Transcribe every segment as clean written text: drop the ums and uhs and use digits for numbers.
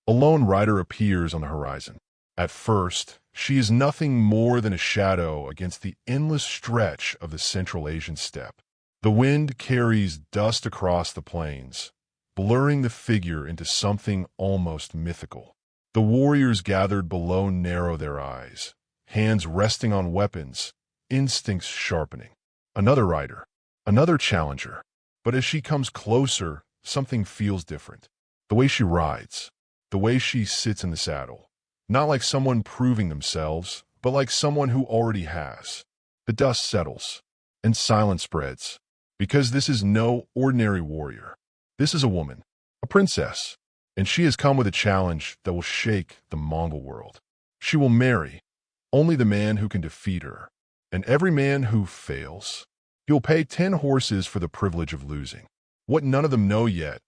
A lone rider appears on the horizon. At first, she is nothing more than a shadow against the endless stretch of the Central Asian steppe. The wind carries dust across the plains, blurring the figure into something almost mythical. The warriors gathered below narrow their eyes, hands resting on weapons, instincts sharpening. Another rider, another challenger. But as she comes closer, something feels different. The way she rides, the way she sits in the saddle. Not like someone proving themselves, but like someone who already has. The dust settles, and silence spreads, because this is no ordinary warrior. This is a woman, a princess, and she has come with a challenge that will shake the Mongol world. She will marry only the man who can defeat her, and every man who fails, he will pay 10 horses for the privilege of losing. What none of them know yet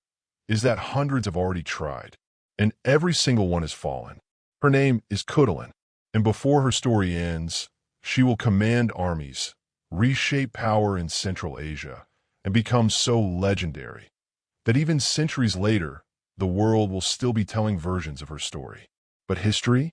is that hundreds have already tried, and every single one has fallen. Her name is Khutulun, and before her story ends, she will command armies, reshape power in Central Asia, and become so legendary that even centuries later, the world will still be telling versions of her story. But history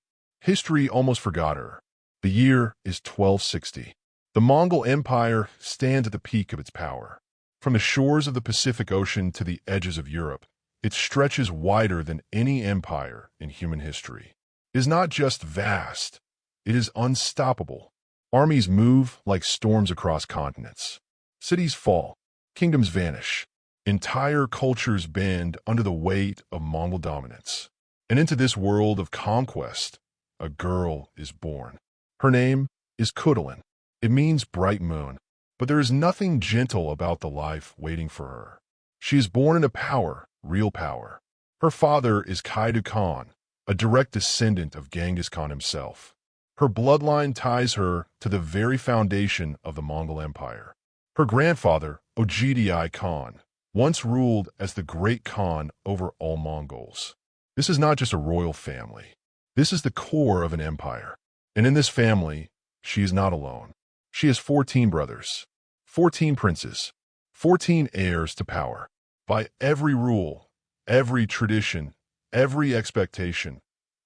almost forgot her. The year is 1260. The Mongol Empire stands at the peak of its power. From the shores of the Pacific Ocean to the edges of Europe, it stretches wider than any empire in human history. It is not just vast, it is unstoppable. Armies move like storms across continents. Cities fall, kingdoms vanish. Entire cultures bend under the weight of Mongol dominance. And into this world of conquest, a girl is born. Her name is Khutulun. It means bright moon, but there is nothing gentle about the life waiting for her. She is born into power, real power. Her father is Genghis Khan, a direct descendant of Genghis Khan himself. Her bloodline ties her to the very foundation of the Mongol Empire. Her grandfather, Ogidi Khan, once ruled as the Great Khan over all Mongols. This is not just a royal family. This is the core of an empire. And in this family, she is not alone. She has 14 brothers, 14 princes, 14 heirs to power. By every rule, every tradition, every expectation,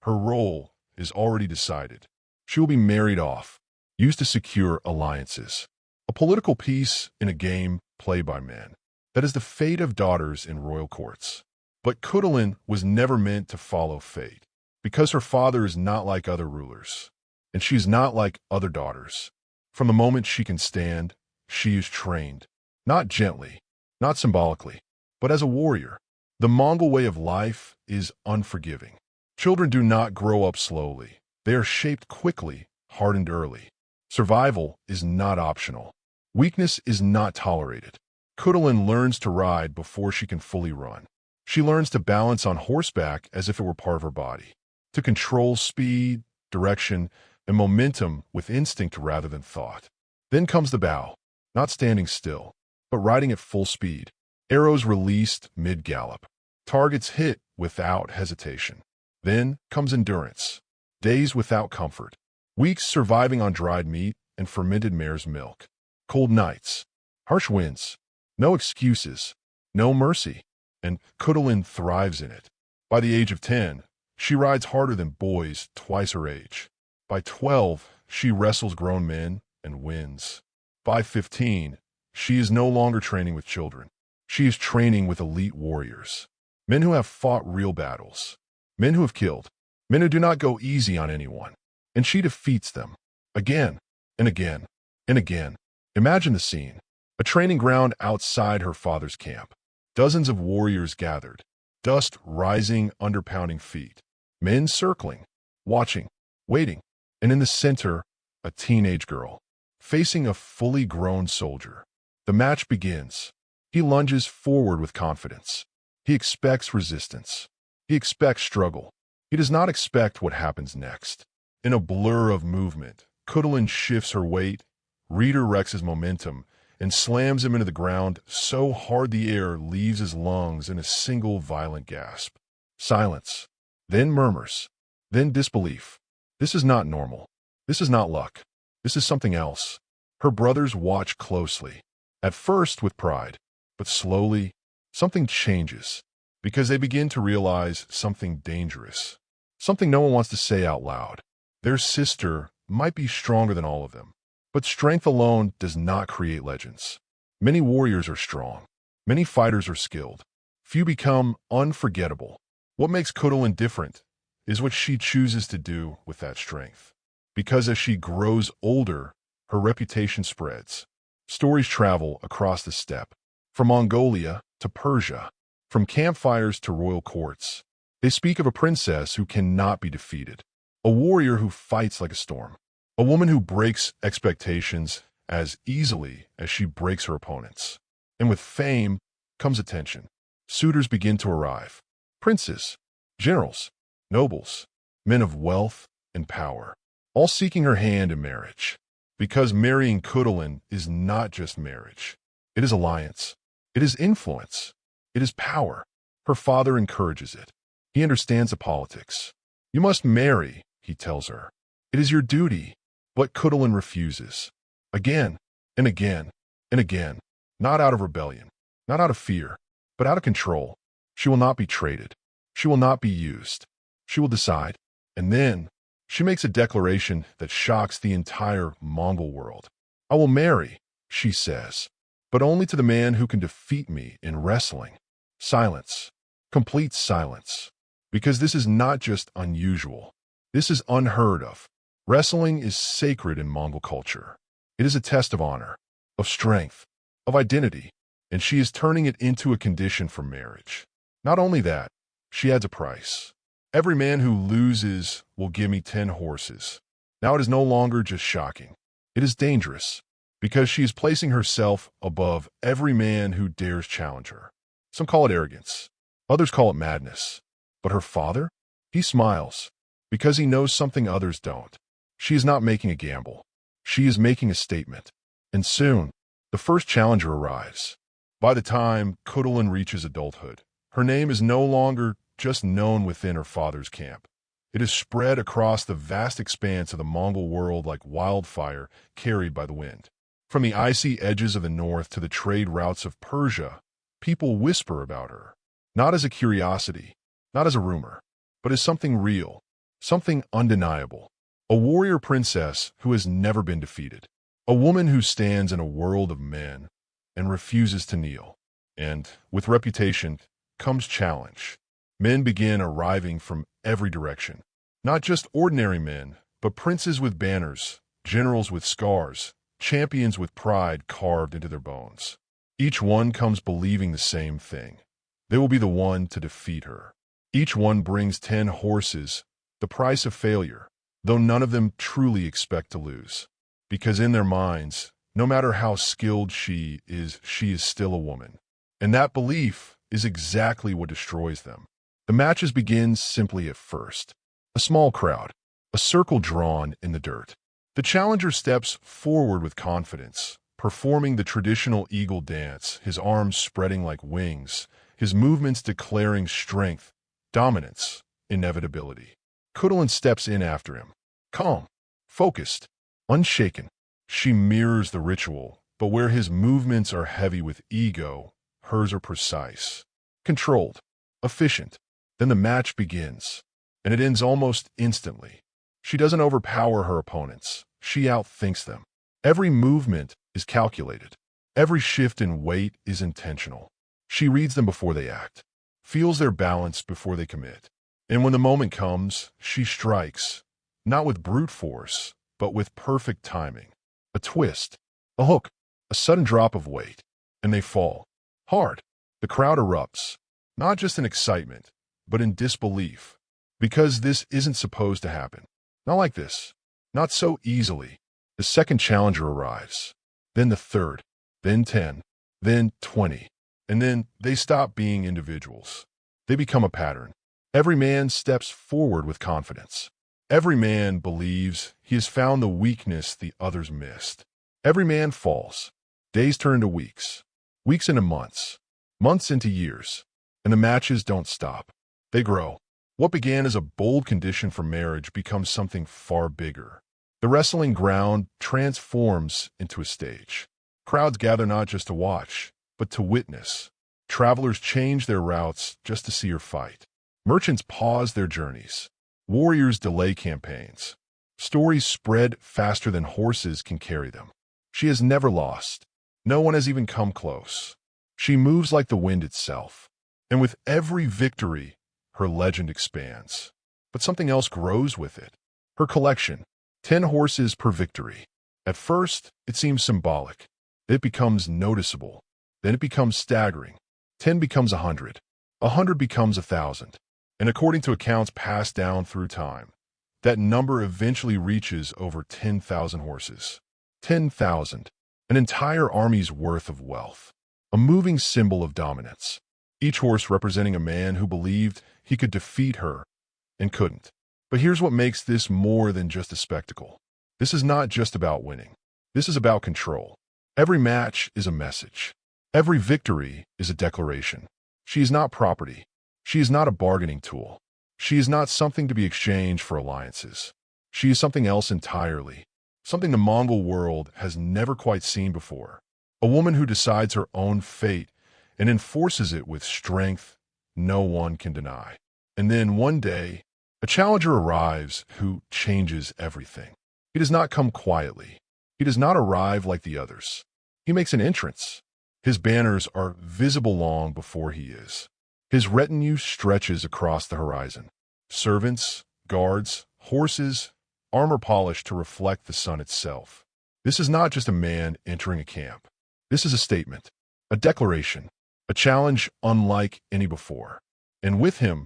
her role is already decided. She will be married off, used to secure alliances. A political piece in a game played by men. That is the fate of daughters in royal courts. But Khutulun was never meant to follow fate, because her father is not like other rulers, and she is not like other daughters. From the moment she can stand, she is trained, not gently, not symbolically, but as a warrior. The Mongol way of life is unforgiving. Children do not grow up slowly. They are shaped quickly, hardened early. Survival is not optional. Weakness is not tolerated. Khutulun learns to ride before she can fully run. She learns to balance on horseback as if it were part of her body, to control speed, direction, and momentum with instinct rather than thought. Then comes the bow, not standing still, but riding at full speed. Arrows released mid-gallop. Targets hit without hesitation. Then comes endurance. Days without comfort. Weeks surviving on dried meat and fermented mare's milk. Cold nights. Harsh winds. No excuses. No mercy. And Khutulun thrives in it. By the age of 10, she rides harder than boys twice her age. By 12, she wrestles grown men and wins. By 15, she is no longer training with children. She is training with elite warriors. Men who have fought real battles. Men who have killed. Men who do not go easy on anyone. And she defeats them. Again, and again, and again. Imagine the scene. A training ground outside her father's camp. Dozens of warriors gathered. Dust rising under pounding feet. Men circling, watching, waiting. And in the center, a teenage girl, facing a fully grown soldier. The match begins. He lunges forward with confidence. He expects resistance. He expects struggle. He does not expect what happens next. In a blur of movement, Khutulun shifts her weight, redirects his momentum, and slams him into the ground so hard the air leaves his lungs in a single violent gasp. Silence. Then murmurs. Then disbelief. This is not normal. This is not luck. This is something else. Her brothers watch closely. At first with pride. But slowly, something changes. because they begin to realize something dangerous, something no one wants to say out loud. Their sister might be stronger than all of them, but strength alone does not create legends. Many warriors are strong. Many fighters are skilled. Few become unforgettable. What makes Khutulun different is what she chooses to do with that strength. Because as she grows older, her reputation spreads. Stories travel across the steppe, from Mongolia to Persia, from campfires to royal courts. They speak of a princess who cannot be defeated, a warrior who fights like a storm, a woman who breaks expectations as easily as she breaks her opponents. And with fame comes attention. Suitors begin to arrive. Princes, generals, nobles, men of wealth and power, all seeking her hand in marriage. Because marrying Khutulun is not just marriage. It is alliance. It is influence. It is power. Her father encourages it. He understands the politics. You must marry, he tells her. It is your duty. But Khutulun refuses. Again and again and again. Not out of rebellion, not out of fear, but out of control. She will not be traded. She will not be used. She will decide. And then she makes a declaration that shocks the entire Mongol world. I will marry, she says, but only to the man who can defeat me in wrestling. Silence. Complete silence. Because this is not just unusual. This is unheard of. Wrestling is sacred in Mongol culture. It is a test of honor, of strength, of identity, and she is turning it into a condition for marriage. Not only that, she adds a price. Every man who loses will give me 10 horses. Now it is no longer just shocking. It is dangerous, because she is placing herself above every man who dares challenge her. Some call it arrogance. Others call it madness. But her father? He smiles, because he knows something others don't. She is not making a gamble. She is making a statement. And soon, the first challenger arrives. By the time Khutulun reaches adulthood, her name is no longer just known within her father's camp. It is spread across the vast expanse of the Mongol world like wildfire carried by the wind. From the icy edges of the north to the trade routes of Persia, people whisper about her, not as a curiosity, not as a rumor, but as something real, something undeniable. A warrior princess who has never been defeated. A woman who stands in a world of men and refuses to kneel. And with reputation comes challenge. Men begin arriving from every direction. Not just ordinary men, but princes with banners, generals with scars, champions with pride carved into their bones. Each one comes believing the same thing. They will be the one to defeat her. Each one brings 10 horses, the price of failure, though none of them truly expect to lose. Because in their minds, no matter how skilled she is still a woman. And that belief is exactly what destroys them. The matches begin simply at first. A small crowd, a circle drawn in the dirt. The challenger steps forward with confidence, performing the traditional eagle dance, his arms spreading like wings, his movements declaring strength, dominance, inevitability. Khutulun steps in after him, calm, focused, unshaken. She mirrors the ritual, but where his movements are heavy with ego, hers are precise, controlled, efficient. Then the match begins, and it ends almost instantly. She doesn't overpower her opponents. She outthinks them. Every movement is calculated. Every shift in weight is intentional. She reads them before they act, feels their balance before they commit. And when the moment comes, she strikes, not with brute force, but with perfect timing. A twist, a hook, a sudden drop of weight, and they fall. Hard. The crowd erupts, not just in excitement, but in disbelief. Because this isn't supposed to happen. Not like this. Not so easily. The second challenger arrives. Then the third. Then 10. Then 20. And then they stop being individuals. They become a pattern. Every man steps forward with confidence. Every man believes he has found the weakness the others missed. Every man falls. Days turn to weeks. Weeks into months. Months into years. And the matches don't stop. They grow. What began as a bold condition for marriage becomes something far bigger. The wrestling ground transforms into a stage. Crowds gather not just to watch, but to witness. Travelers change their routes just to see her fight. Merchants pause their journeys. Warriors delay campaigns. Stories spread faster than horses can carry them. She has never lost. No one has even come close. She moves like the wind itself. And with every victory, her legend expands. But something else grows with it. Her collection, 10 horses per victory. At first, it seems symbolic. It becomes noticeable. Then it becomes staggering. 10 becomes 100. 100 becomes 1,000. And according to accounts passed down through time, that number eventually reaches over 10,000 horses. 10,000. An entire army's worth of wealth. A moving symbol of dominance. Each horse representing a man who believed he could defeat her and couldn't. But here's what makes this more than just a spectacle. This is not just about winning. This is about control. Every match is a message. Every victory is a declaration. She is not property. She is not a bargaining tool. She is not something to be exchanged for alliances. She is something else entirely. Something the Mongol world has never quite seen before. A woman who decides her own fate and enforces it with strength no one can deny. And then one day, a challenger arrives who changes everything. He does not come quietly. He does not arrive like the others. He makes an entrance. His banners are visible long before he is. His retinue stretches across the horizon. Servants, guards, horses, armor polished to reflect the sun itself. This is not just a man entering a camp. This is a statement, a declaration, a challenge unlike any before. And with him,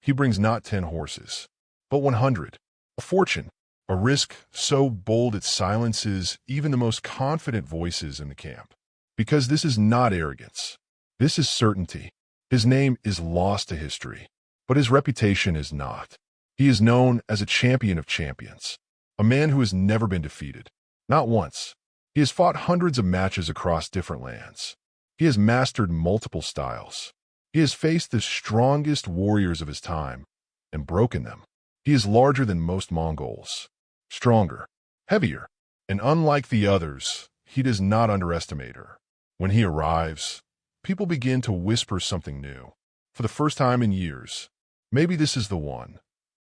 he brings not 10 horses, but 100, a fortune, a risk so bold it silences even the most confident voices in the camp. Because this is not arrogance. This is certainty. His name is lost to history, but his reputation is not. He is known as a champion of champions, a man who has never been defeated. Not once. He has fought hundreds of matches across different lands. He has mastered multiple styles. He has faced the strongest warriors of his time and broken them. He is larger than most Mongols, stronger, heavier, and unlike the others, he does not underestimate her. When he arrives, people begin to whisper something new. For the first time in years, maybe this is the one.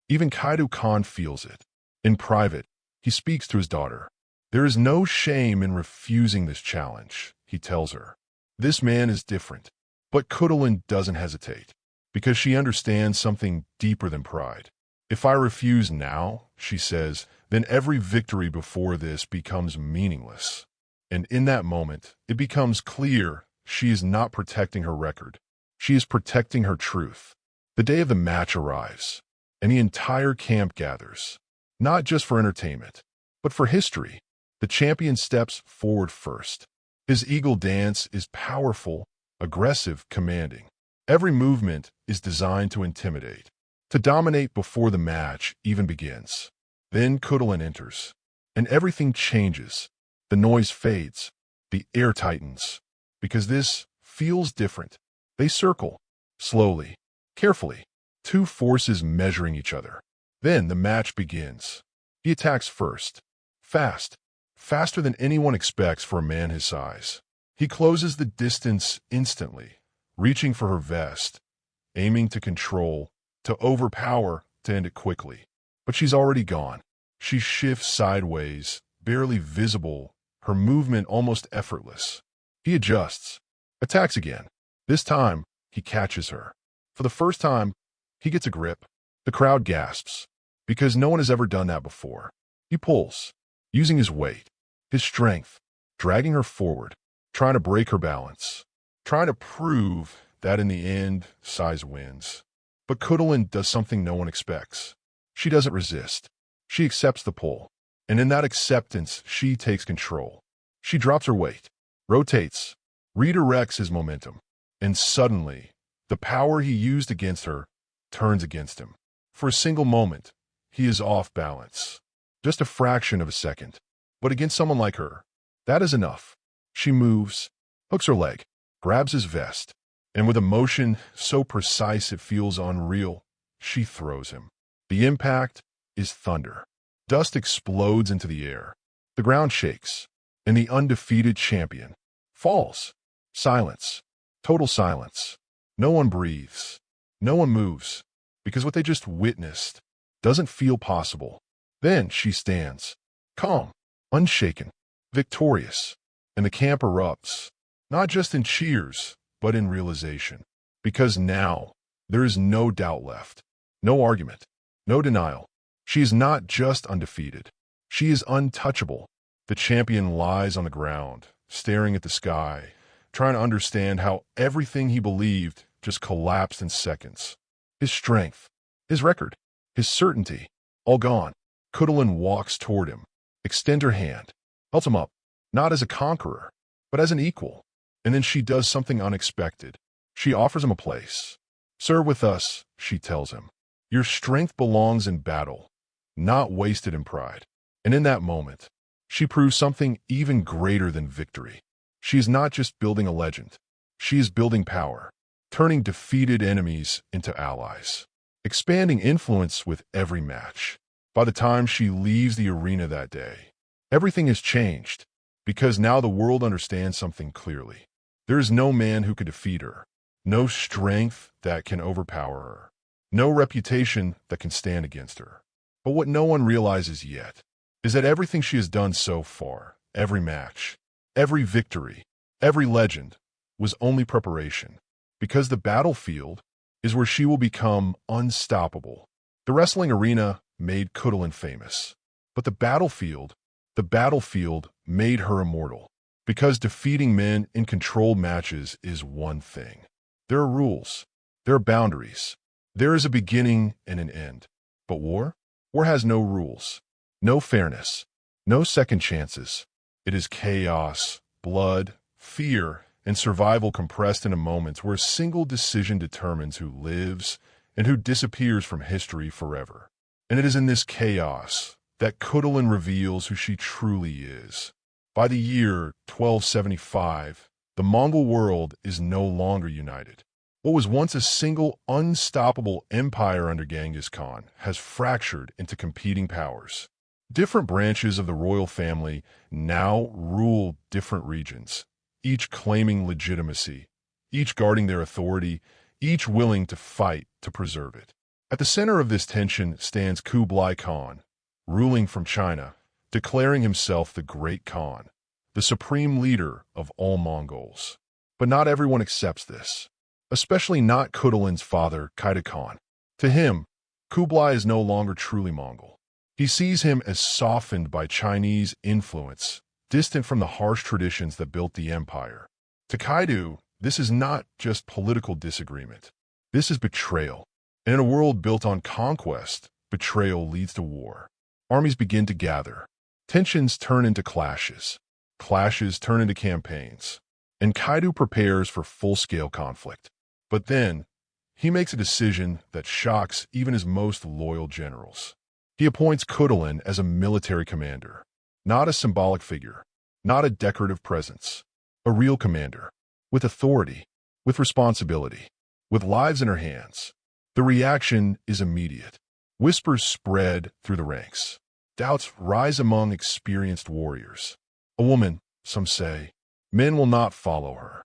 Even Khutulun Khan feels it. In private, he speaks to his daughter. There is no shame in refusing this challenge, he tells her. This man is different. But Khutulun doesn't hesitate, because she understands something deeper than pride. If I refuse now, she says, then every victory before this becomes meaningless. And in that moment, it becomes clear she is not protecting her record. She is protecting her truth. The day of the match arrives, and the entire camp gathers, not just for entertainment, but for history. The champion steps forward first. His eagle dance is powerful, aggressive, commanding. Every movement is designed to intimidate, to dominate before the match even begins. Then Khutulun enters, and everything changes. The noise fades, the air tightens, because this feels different. They circle, slowly, carefully, two forces measuring each other. Then the match begins. He attacks first, fast, faster than anyone expects for a man his size. He closes the distance instantly, reaching for her vest, aiming to control, to overpower, to end it quickly. But she's already gone. She shifts sideways, barely visible, her movement almost effortless. He adjusts, attacks again. This time, he catches her. For the first time, he gets a grip. The crowd gasps, because no one has ever done that before. He pulls, using his weight, his strength, dragging her forward, trying to break her balance, trying to prove that in the end, size wins. But Khutulun does something no one expects. She doesn't resist. She accepts the pull, and in that acceptance, she takes control. She drops her weight, rotates, redirects his momentum, and suddenly, the power he used against her turns against him. For a single moment, he is off balance. Just a fraction of a second. But against someone like her, that is enough. She moves, hooks her leg, grabs his vest, and with a motion so precise it feels unreal, she throws him. The impact is thunder. Dust explodes into the air. The ground shakes, and the undefeated champion falls. Silence. Total silence. No one breathes. No one moves, because what they just witnessed doesn't feel possible. Then she stands, calm, unshaken, victorious, and the camp erupts, not just in cheers, but in realization. Because now, there is no doubt left, no argument, no denial. She is not just undefeated. She is untouchable. The champion lies on the ground, staring at the sky, trying to understand how everything he believed just collapsed in seconds. His strength, his record, his certainty, all gone. Khutulun walks toward him, extends her hand, helps him up, not as a conqueror, but as an equal. And then she does something unexpected. She offers him a place. "Serve with us," she tells him. "Your strength belongs in battle, not wasted in pride." And in that moment, she proves something even greater than victory. She is not just building a legend. She is building power, turning defeated enemies into allies, expanding influence with every match. By the time she leaves the arena that day, everything has changed, because now the world understands something clearly. There is no man who can defeat her, no strength that can overpower her, no reputation that can stand against her. But what no one realizes yet is that everything she has done so far, every match, every victory, every legend, was only preparation, because the battlefield is where she will become unstoppable. The wrestling arena made Khutulun famous, but the battlefield made her immortal, because defeating men in controlled matches is one thing. There are rules, there are boundaries, there is a beginning and an end. But war has no rules, no fairness, no second chances. It is chaos, blood, fear, and survival compressed in a moment where a single decision determines who lives and who disappears from history forever. And it is in this chaos that Khutulun reveals who she truly is. By the year 1275, the Mongol world is no longer united. What was once a single, unstoppable empire under Genghis Khan has fractured into competing powers. Different branches of the royal family now rule different regions, each claiming legitimacy, each guarding their authority, each willing to fight to preserve it. At the center of this tension stands Kublai Khan, ruling from China, declaring himself the Great Khan, the supreme leader of all Mongols. But not everyone accepts this, especially not Khutulun's father, Khaidu Khan. To him, Kublai is no longer truly Mongol. He sees him as softened by Chinese influence, distant from the harsh traditions that built the empire. To Khaidu, this is not just political disagreement. This is betrayal. And in a world built on conquest, betrayal leads to war. Armies begin to gather. Tensions turn into clashes. Clashes turn into campaigns. And Khaidu prepares for full-scale conflict. But then, he makes a decision that shocks even his most loyal generals. He appoints Khutulun as a military commander, not a symbolic figure, not a decorative presence, a real commander, with authority, with responsibility, with lives in her hands. The reaction is immediate. Whispers spread through the ranks. Doubts rise among experienced warriors. A woman, some say. Men will not follow her.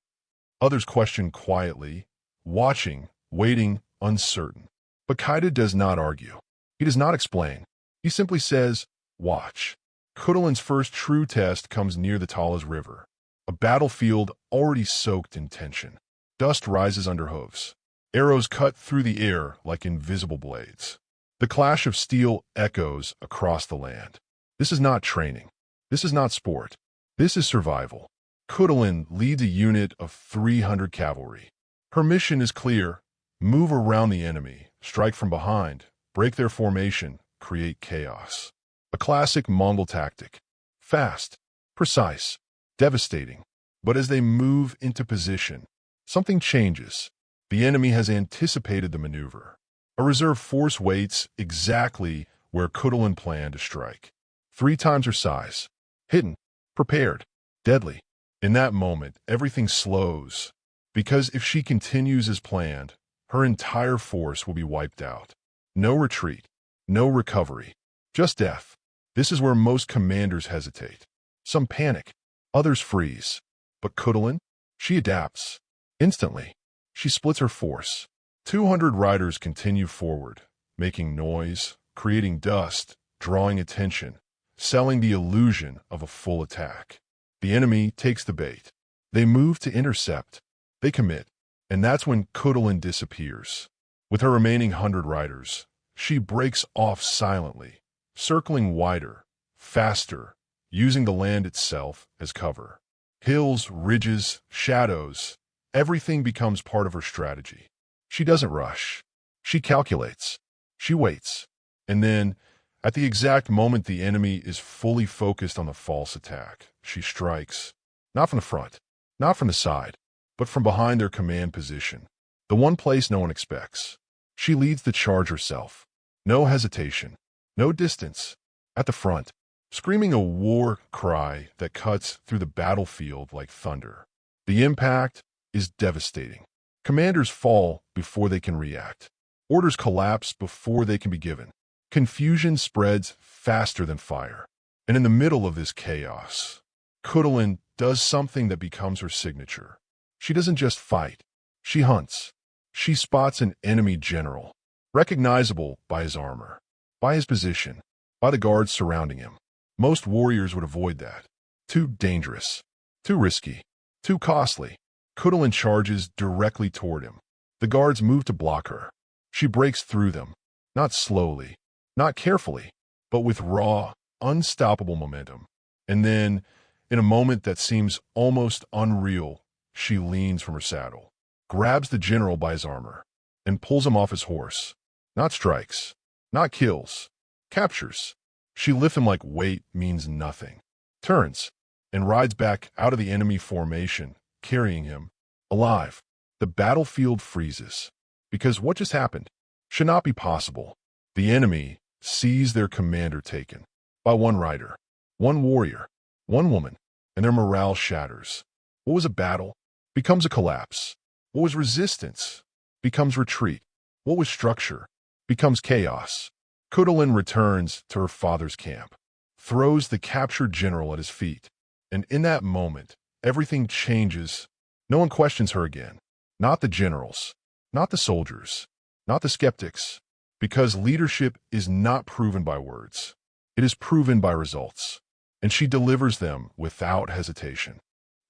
Others question quietly, watching, waiting, uncertain. But Khaidu does not argue. He does not explain. He simply says, "Watch." Khutulun's first true test comes near the Talas River, a battlefield already soaked in tension. Dust rises under hooves. Arrows cut through the air like invisible blades. The clash of steel echoes across the land. This is not training. This is not sport. This is survival. Khutulun leads a unit of 300 cavalry. Her mission is clear: move around the enemy, strike from behind, break their formation, create chaos. A classic Mongol tactic. Fast, precise, devastating. But as they move into position, something changes. The enemy has anticipated the maneuver. A reserve force waits exactly where Khutulun planned to strike. 3 times her size. Hidden, prepared, deadly. In that moment, everything slows. Because if she continues as planned, her entire force will be wiped out. No retreat, no recovery, just death. This is where most commanders hesitate. Some panic, others freeze. But Khutulun, she adapts. Instantly, she splits her force. 200 riders continue forward, making noise, creating dust, drawing attention, selling the illusion of a full attack. The enemy takes the bait. They move to intercept. They commit. And that's when Khutulun disappears. With her remaining 100 riders, she breaks off silently, circling wider, faster, using the land itself as cover. Hills, ridges, shadows, everything becomes part of her strategy. She doesn't rush. She calculates. She waits. And then, at the exact moment the enemy is fully focused on the false attack, she strikes. Not from the front, not from the side, but from behind their command position. The one place no one expects. She leads the charge herself. No hesitation. No distance. At the front, screaming a war cry that cuts through the battlefield like thunder. The impact is devastating. Commanders fall before they can react. Orders collapse before they can be given. Confusion spreads faster than fire. And in the middle of this chaos, Khutulun does something that becomes her signature. She doesn't just fight. She hunts. She spots an enemy general, recognizable by his armor, by his position, by the guards surrounding him. Most warriors would avoid that. Too dangerous, too risky, too costly. Khutulun charges directly toward him. The guards move to block her. She breaks through them, not slowly, not carefully, but with raw, unstoppable momentum. And then, in a moment that seems almost unreal, she leans from her saddle, grabs the general by his armor, and pulls him off his horse. Not strikes, not kills, captures. She lifts him like weight means nothing, turns, and rides back out of the enemy formation, carrying him, alive. The battlefield freezes, because what just happened should not be possible. The enemy sees their commander taken by one rider, one warrior, one woman, and their morale shatters. What was a battle becomes a collapse. What was resistance becomes retreat. What was structure becomes chaos. Khutulun returns to her father's camp, throws the captured general at his feet, and in that moment, everything changes. No one questions her again. Not the generals, not the soldiers, not the skeptics, because leadership is not proven by words. It is proven by results, and she delivers them without hesitation.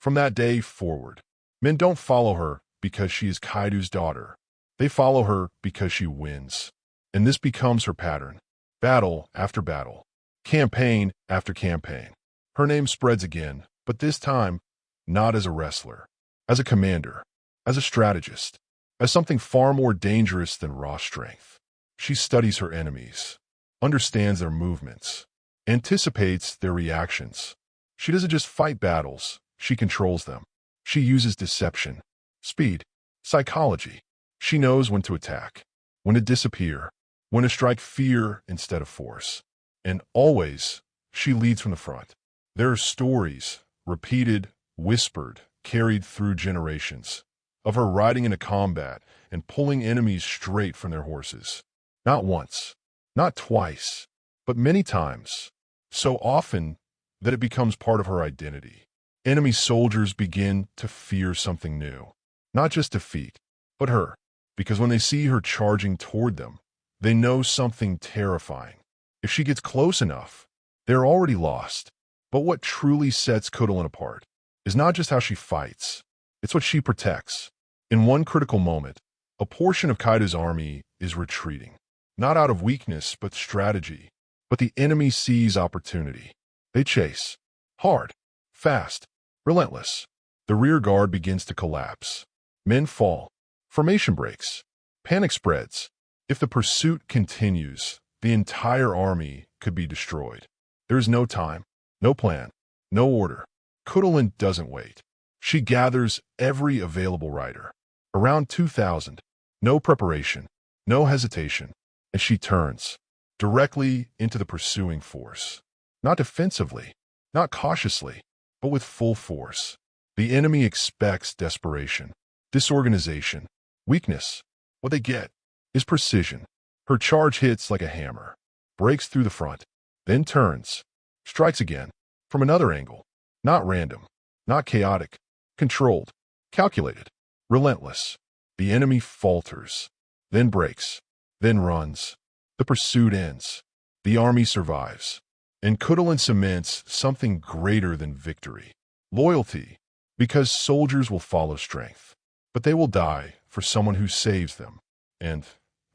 From that day forward, men don't follow her because she is Kaidu's daughter. They follow her because she wins. And this becomes her pattern. Battle after battle. Campaign after campaign. Her name spreads again, but this time, not as a wrestler. As a commander. As a strategist. As something far more dangerous than raw strength. She studies her enemies. Understands their movements. Anticipates their reactions. She doesn't just fight battles. She controls them. She uses deception. Speed. Psychology. She knows when to attack. When to disappear. When to strike fear instead of force. And always, she leads from the front. There are stories, repeated, whispered, carried through generations, of her riding into combat and pulling enemies straight from their horses. Not once, not twice, but many times. So often that it becomes part of her identity. Enemy soldiers begin to fear something new. Not just defeat, but her. Because when they see her charging toward them, they know something terrifying. If she gets close enough, they're already lost. But what truly sets Khutulun apart is not just how she fights, it's what she protects. In one critical moment, a portion of Kaidu's army is retreating. Not out of weakness, but strategy. But the enemy sees opportunity. They chase. Hard. Fast. Relentless. The rear guard begins to collapse. Men fall. Formation breaks. Panic spreads. If the pursuit continues, the entire army could be destroyed. There is no time, no plan, no order. Khutulun doesn't wait. She gathers every available rider. Around 2,000. No preparation, no hesitation. And she turns directly into the pursuing force. Not defensively, not cautiously, but with full force. The enemy expects desperation, disorganization, weakness. What they get is precision. Her charge hits like a hammer, breaks through the front, then turns, strikes again, from another angle. Not random, not chaotic, controlled, calculated. Relentless. The enemy falters, then breaks, then runs. The pursuit ends. The army survives. And Khutulun cements something greater than victory. Loyalty, because soldiers will follow strength, but they will die for someone who saves them. And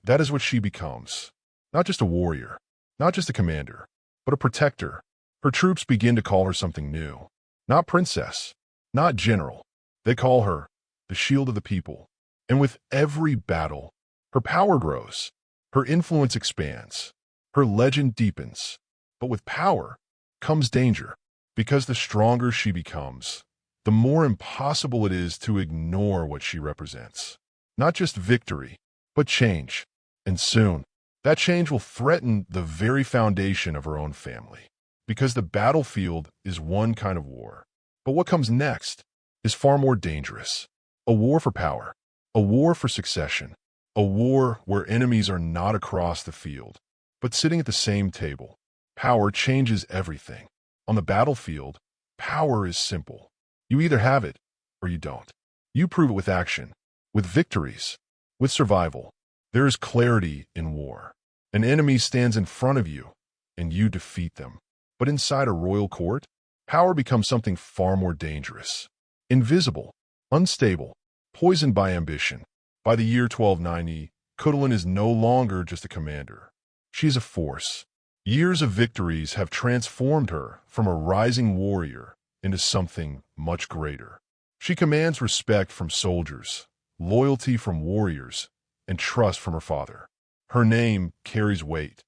that is what she becomes. Not just a warrior, not just a commander, but a protector. Her troops begin to call her something new. Not princess, not general. They call her the shield of the people. And with every battle, her power grows. Her influence expands. Her legend deepens. But with power comes danger, because the stronger she becomes, the more impossible it is to ignore what she represents. Not just victory, but change. And soon, that change will threaten the very foundation of her own family. Because the battlefield is one kind of war. But what comes next is far more dangerous. A war for power. A war for succession. A war where enemies are not across the field, but sitting at the same table. Power changes everything. On the battlefield, power is simple. You either have it or you don't. You prove it with action, with victories, with survival. There is clarity in war. An enemy stands in front of you, and you defeat them. But inside a royal court, power becomes something far more dangerous. Invisible, unstable, poisoned by ambition. By the year 1290, Khutulun is no longer just a commander. She is a force. Years of victories have transformed her from a rising warrior into something much greater. She commands respect from soldiers, loyalty from warriors, and trust from her father. Her name carries weight,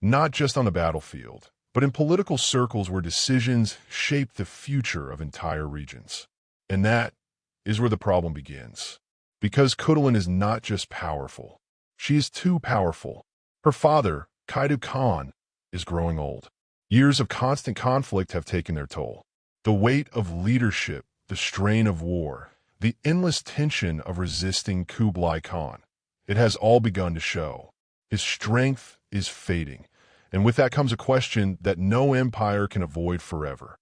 not just on the battlefield, but in political circles where decisions shape the future of entire regions. And that is where the problem begins. Because Khutulun is not just powerful, she is too powerful. Her father, Genghis Khan, is growing old. Years of constant conflict have taken their toll. The weight of leadership, the strain of war, the endless tension of resisting Kublai Khan. It has all begun to show. His strength is fading, and with that comes a question that no empire can avoid forever.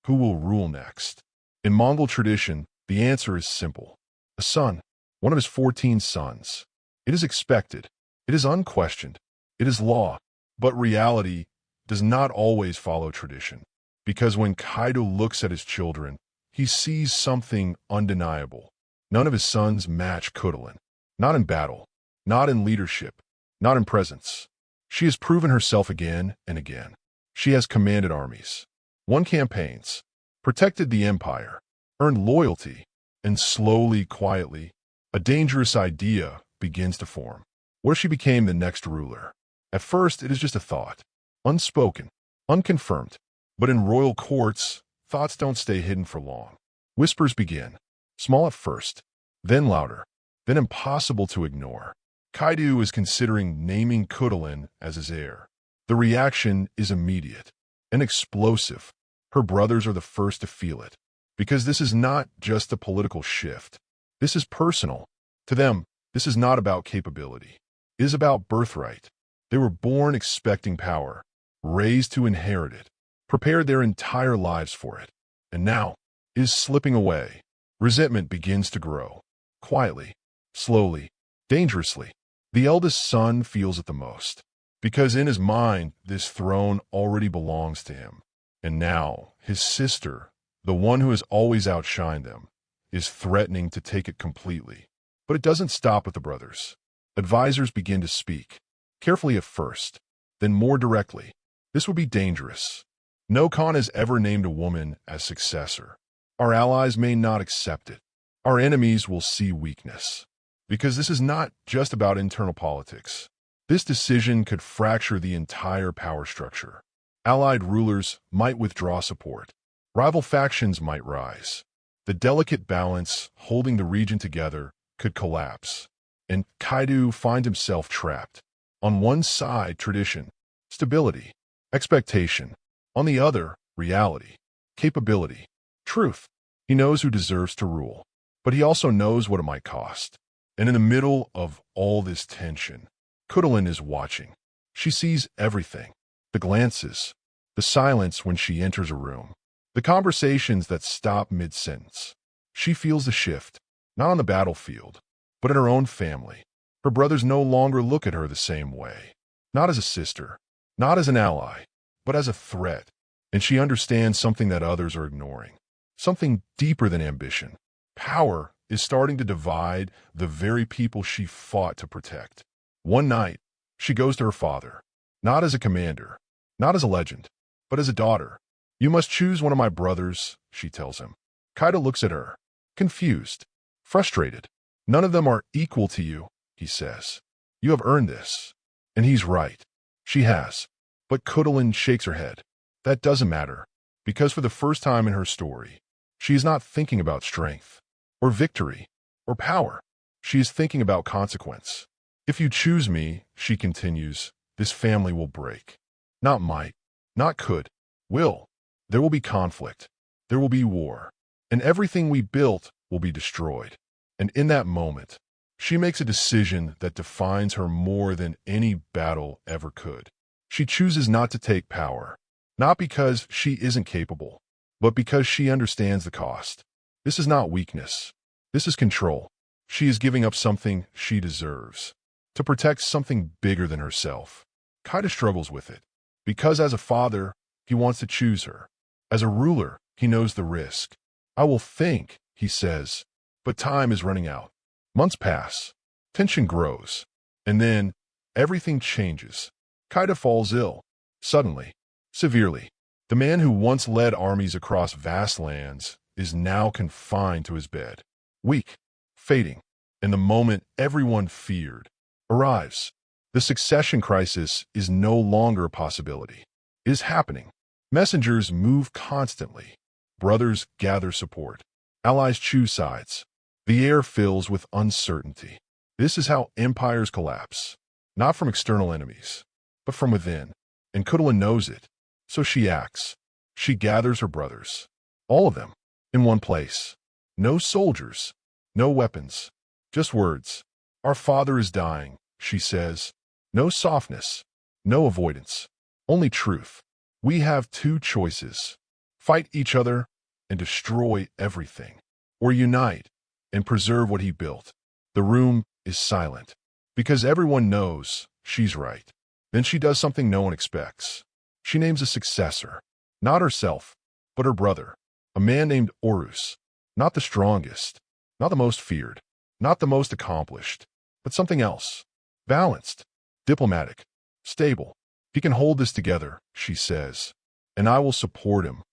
Who will rule next? In Mongol tradition, the answer is simple. A son, one of his 14 sons. It is expected. It is unquestioned. It is law. But reality does not always follow tradition. Because when Kaido looks at his children, he sees something undeniable. None of his sons match Khutulun. Not in battle, not in leadership, not in presence. She has proven herself again and again. She has commanded armies, won campaigns, protected the empire, earned loyalty, and slowly, quietly, a dangerous idea begins to form. What if she became the next ruler? At first, it is just a thought, unspoken, unconfirmed. But in royal courts, thoughts don't stay hidden for long. Whispers begin, small at first, then louder, then impossible to ignore. Kaido is considering naming Khutulun as his heir. The reaction is immediate and explosive. Her brothers are the first to feel it. Because this is not just a political shift. This is personal. To them, this is not about capability. It is about birthright. They were born expecting power, raised to inherit it, prepared their entire lives for it, and now it is slipping away. Resentment begins to grow, quietly, slowly, dangerously. The eldest son feels it the most, because in his mind, this throne already belongs to him. And now, his sister, the one who has always outshined them, is threatening to take it completely. But it doesn't stop with the brothers. Advisors begin to speak. Carefully at first, then more directly. This would be dangerous. No Khan has ever named a woman as successor. Our allies may not accept it. Our enemies will see weakness. Because this is not just about internal politics. This decision could fracture the entire power structure. Allied rulers might withdraw support. Rival factions might rise. The delicate balance holding the region together could collapse. And Kaido finds himself trapped. On one side, tradition, stability, expectation. On the other, reality, capability, truth. He knows who deserves to rule, but he also knows what it might cost. And in the middle of all this tension, Khutulun is watching. She sees everything. The glances, the silence when she enters a room, the conversations that stop mid-sentence. She feels the shift, Not on the battlefield, but in her own family. Her brothers no longer look at her the same way. Not as a sister, not as an ally, but as a threat. And she understands something that others are ignoring. Something deeper than ambition. Power is starting to divide the very people she fought to protect. One night, she goes to her father, not as a commander, not as a legend, but as a daughter. "You must choose one of my brothers," she tells him. Kaida looks at her, confused, frustrated. "None of them are equal to you," he says. "You have earned this." And he's right. She has. But Khutulun shakes her head. That doesn't matter, because for the first time in her story, she is not thinking about strength, or victory, or power. She is thinking about consequence. "If you choose me," she continues, "this family will break. Not might, not could, will. There will be conflict. There will be war. And everything we built will be destroyed." And in that moment, she makes a decision that defines her more than any battle ever could. She chooses not to take power, not because she isn't capable, but because she understands the cost. This is not weakness. This is control. She is giving up something she deserves to protect something bigger than herself. Kaida struggles with it, because as a father, he wants to choose her. As a ruler, he knows the risk. "I will think," he says, but time is running out. Months pass. Tension grows. And then, everything changes. Kaida falls ill. Suddenly. Severely. The man who once led armies across vast lands is now confined to his bed. Weak. Fading. And the moment everyone feared arrives. The succession crisis is no longer a possibility. It is happening. Messengers move constantly. Brothers gather support. Allies choose sides. The air fills with uncertainty. This is how empires collapse. Not from external enemies, but from within. And Khutulun knows it. So she acts. She gathers her brothers. All of them. In one place. No soldiers. No weapons. Just words. "Our father is dying," she says. No softness. No avoidance. Only truth. "We have two choices. Fight each other and destroy everything. Or unite and preserve what he built." The room is silent, because everyone knows she's right. Then she does something no one expects. She names a successor. Not herself, but her brother. A man named Orus. Not the strongest. Not the most feared. Not the most accomplished. But something else. Balanced. Diplomatic. Stable. "He can hold this together," she says. "And I will support him."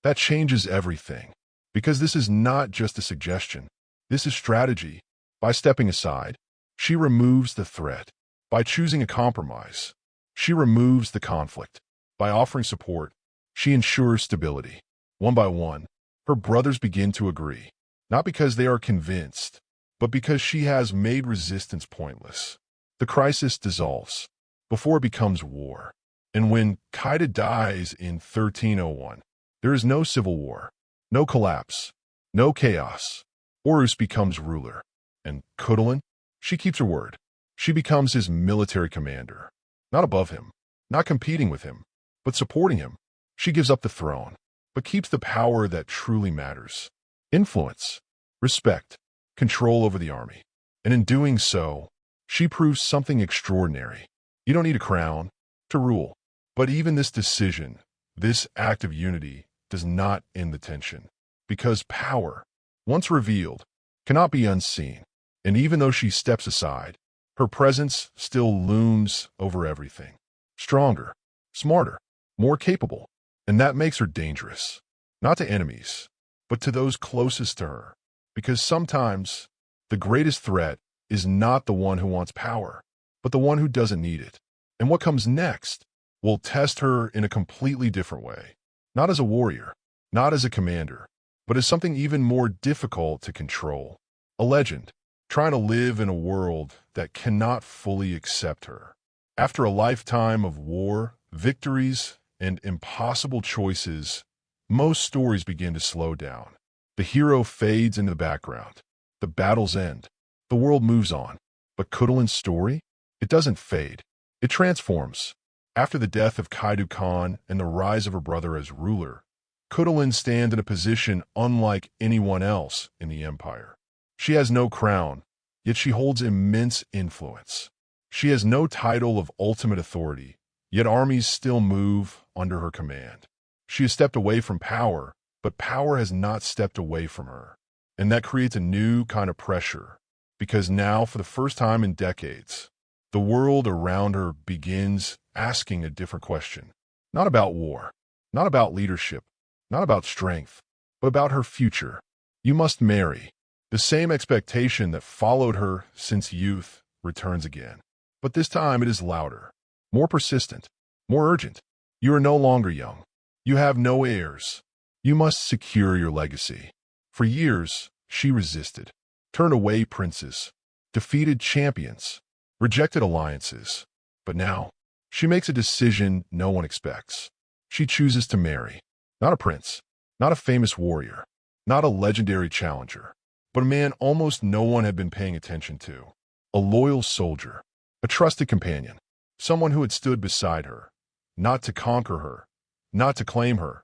That changes everything. Because this is not just a suggestion. This is strategy. By stepping aside, she removes the threat. By choosing a compromise, she removes the conflict. By offering support, she ensures stability. One by one, her brothers begin to agree. Not because they are convinced, but because she has made resistance pointless. The crisis dissolves before it becomes war. And when Kaida dies in 1301, there is no civil war, no collapse, no chaos. Orus becomes ruler. And Khutulun, she keeps her word. She becomes his military commander. Not above him, not competing with him, but supporting him. She gives up the throne, but keeps the power that truly matters. Influence, respect, control over the army. And in doing so, she proves something extraordinary. You don't need a crown to rule. But even this decision, this act of unity, does not end the tension. Because power, once revealed, cannot be unseen. And even though she steps aside, her presence still looms over everything. Stronger, smarter, more capable. And that makes her dangerous. Not to enemies, but to those closest to her. Because sometimes, the greatest threat is not the one who wants power, but the one who doesn't need it. And what comes next will test her in a completely different way. Not as a warrior, not as a commander, but as something even more difficult to control. A legend, trying to live in a world that cannot fully accept her. After a lifetime of war, victories, and impossible choices, most stories begin to slow down. The hero fades into the background. The battles end. The world moves on. But Khutulun's story? It doesn't fade. It transforms. After the death of Genghis Khan and the rise of her brother as ruler, Khutulun stands in a position unlike anyone else in the empire. She has no crown, yet she holds immense influence. She has no title of ultimate authority, yet armies still move under her command. She has stepped away from power, but power has not stepped away from her. And that creates a new kind of pressure, because now, for the first time in decades, the world around her begins asking a different question. Not about war, not about leadership, not about strength, but about her future. You must marry. The same expectation that followed her since youth returns again. But this time it is louder, more persistent, more urgent. You are no longer young. You have no heirs. You must secure your legacy. For years, she resisted, turned away princes, defeated champions, rejected alliances. But now, she makes a decision no one expects. She chooses to marry, not a prince, not a famous warrior, not a legendary challenger, but a man almost no one had been paying attention to. A loyal soldier, a trusted companion, someone who had stood beside her, not to conquer her, not to claim her,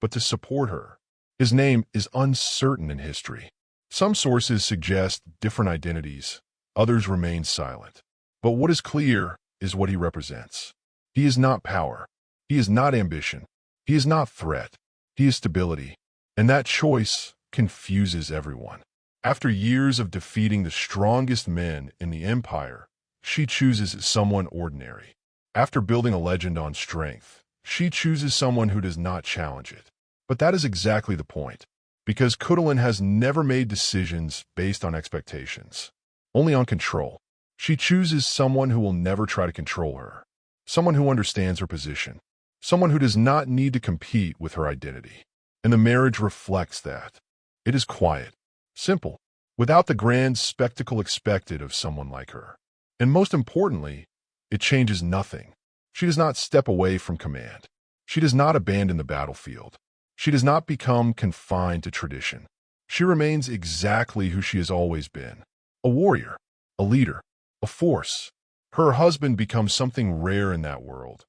but to support her. His name is uncertain in history. Some sources suggest different identities, others remain silent. But what is clear is what he represents. He is not power. He is not ambition. He is not threat. He is stability. And that choice confuses everyone. After years of defeating the strongest men in the empire, she chooses someone ordinary. After building a legend on strength, she chooses someone who does not challenge it. But that is exactly the point, because Khutulun has never made decisions based on expectations, only on control. She chooses someone who will never try to control her, someone who understands her position, someone who does not need to compete with her identity. And the marriage reflects that. It is quiet, simple, without the grand spectacle expected of someone like her. And most importantly, it changes nothing. She does not step away from command. She does not abandon the battlefield. She does not become confined to tradition. She remains exactly who she has always been. A warrior, a leader, a force. Her husband becomes something rare in that world.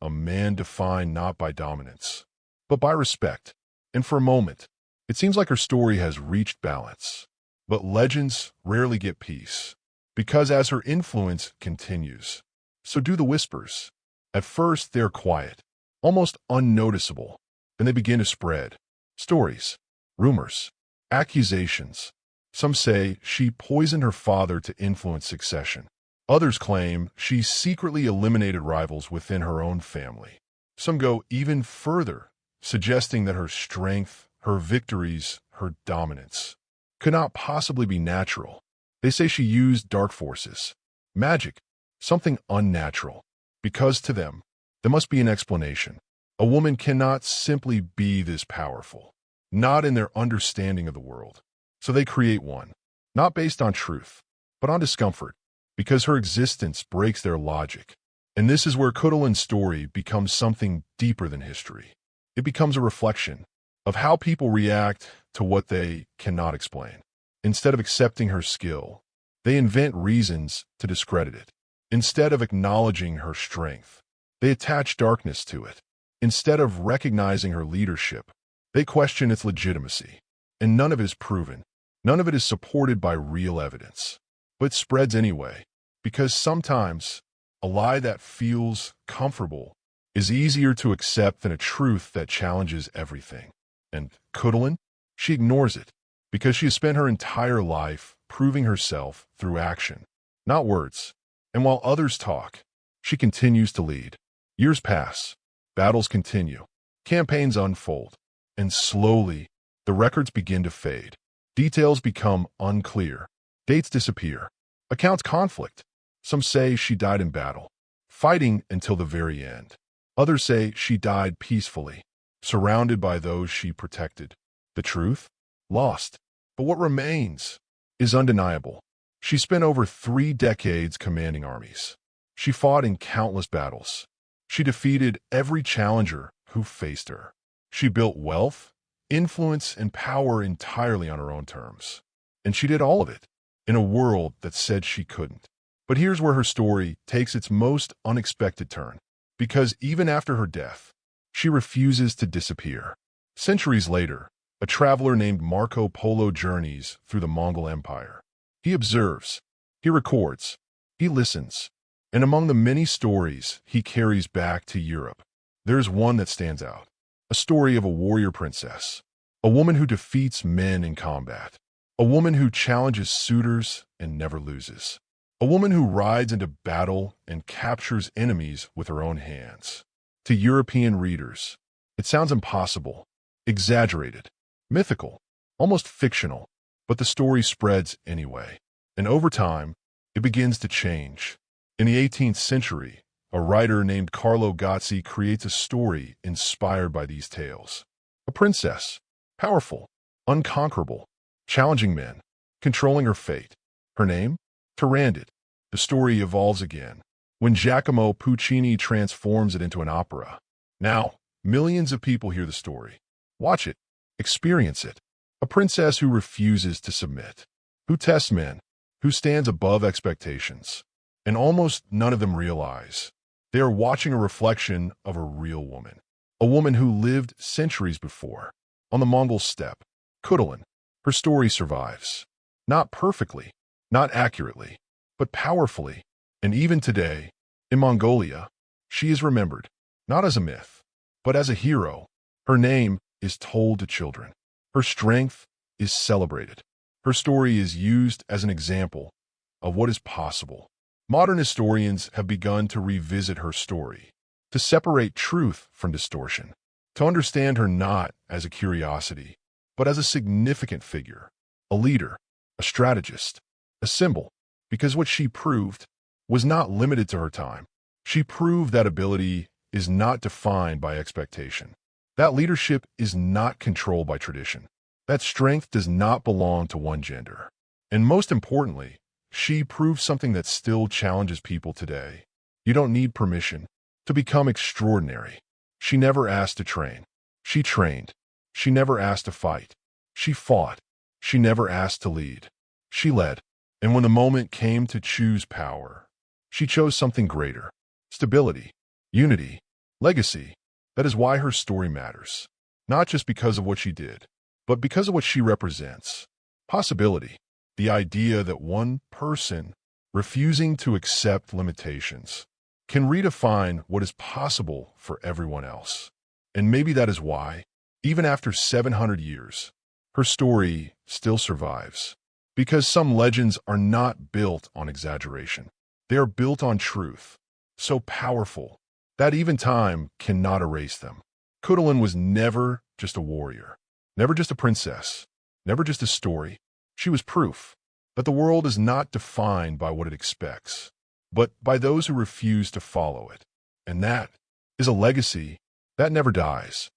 A man defined not by dominance, but by respect. And for a moment, it seems like her story has reached balance. But legends rarely get peace, because as her influence continues, so do the whispers. At first, they're quiet, almost unnoticeable. Then they begin to spread. Stories, rumors, accusations. Some say she poisoned her father to influence succession. Others claim she secretly eliminated rivals within her own family. Some go even further, suggesting that her strength, her victories, her dominance could not possibly be natural. They say she used dark forces, magic, something unnatural, because to them, there must be an explanation. A woman cannot simply be this powerful, not in their understanding of the world. So they create one, not based on truth, but on discomfort, because her existence breaks their logic. And this is where Khutulun's story becomes something deeper than history. It becomes a reflection of how people react to what they cannot explain. Instead of accepting her skill, they invent reasons to discredit it. Instead of acknowledging her strength, they attach darkness to it. Instead of recognizing her leadership, they question its legitimacy. And none of it is proven. None of it is supported by real evidence. But it spreads anyway, because sometimes a lie that feels comfortable is easier to accept than a truth that challenges everything. And Khutulun, she ignores it, because she has spent her entire life proving herself through action, not words. And while others talk, she continues to lead. Years pass, battles continue, campaigns unfold, and slowly, the records begin to fade. Details become unclear. Dates disappear. Accounts conflict. Some say she died in battle, fighting until the very end. Others say she died peacefully, surrounded by those she protected. The truth? Lost. But what remains is undeniable. She spent over 3 decades commanding armies. She fought in countless battles. She defeated every challenger who faced her. She built wealth, influence, and power entirely on her own terms. And she did all of it in a world that said she couldn't. But here's where her story takes its most unexpected turn. Because even after her death, she refuses to disappear. Centuries later, a traveler named Marco Polo journeys through the Mongol Empire. He observes, he records, he listens, and among the many stories he carries back to Europe, there's one that stands out. A story of a warrior princess, a woman who defeats men in combat, a woman who challenges suitors and never loses, a woman who rides into battle and captures enemies with her own hands. To European readers, it sounds impossible, exaggerated, mythical, almost fictional, but the story spreads anyway. And over time, it begins to change. In the 18th century, a writer named Carlo Gozzi creates a story inspired by these tales. A princess, powerful, unconquerable, challenging men, controlling her fate. Her name? Turandot. The story evolves again, when Giacomo Puccini transforms it into an opera. Now, millions of people hear the story. Watch it, experience it. A princess who refuses to submit, who tests men, who stands above expectations. And almost none of them realize they are watching a reflection of a real woman. A woman who lived centuries before. On the Mongol steppe, Khutulun. Her story survives. Not perfectly, not accurately, but powerfully. And even today, in Mongolia, she is remembered, not as a myth, but as a hero. Her name is told to children. Her strength is celebrated. Her story is used as an example of what is possible. Modern historians have begun to revisit her story, to separate truth from distortion, to understand her not as a curiosity, but as a significant figure, a leader, a strategist, a symbol, because what she proved was not limited to her time. She proved that ability is not defined by expectation. That leadership is not controlled by tradition. That strength does not belong to one gender. And most importantly, she proved something that still challenges people today. You don't need permission to become extraordinary. She never asked to train. She trained. She never asked to fight. She fought. She never asked to lead. She led. And when the moment came to choose power, she chose something greater. Stability, unity, legacy. That is why her story matters. Not just because of what she did, but because of what she represents. Possibility. The idea that one person refusing to accept limitations can redefine what is possible for everyone else. And maybe that is why, even after 700 years, her story still survives. Because some legends are not built on exaggeration. They are built on truth, so powerful that even time cannot erase them. Khutulun was never just a warrior, never just a princess, never just a story. She was proof that the world is not defined by what it expects, but by those who refuse to follow it. And that is a legacy that never dies.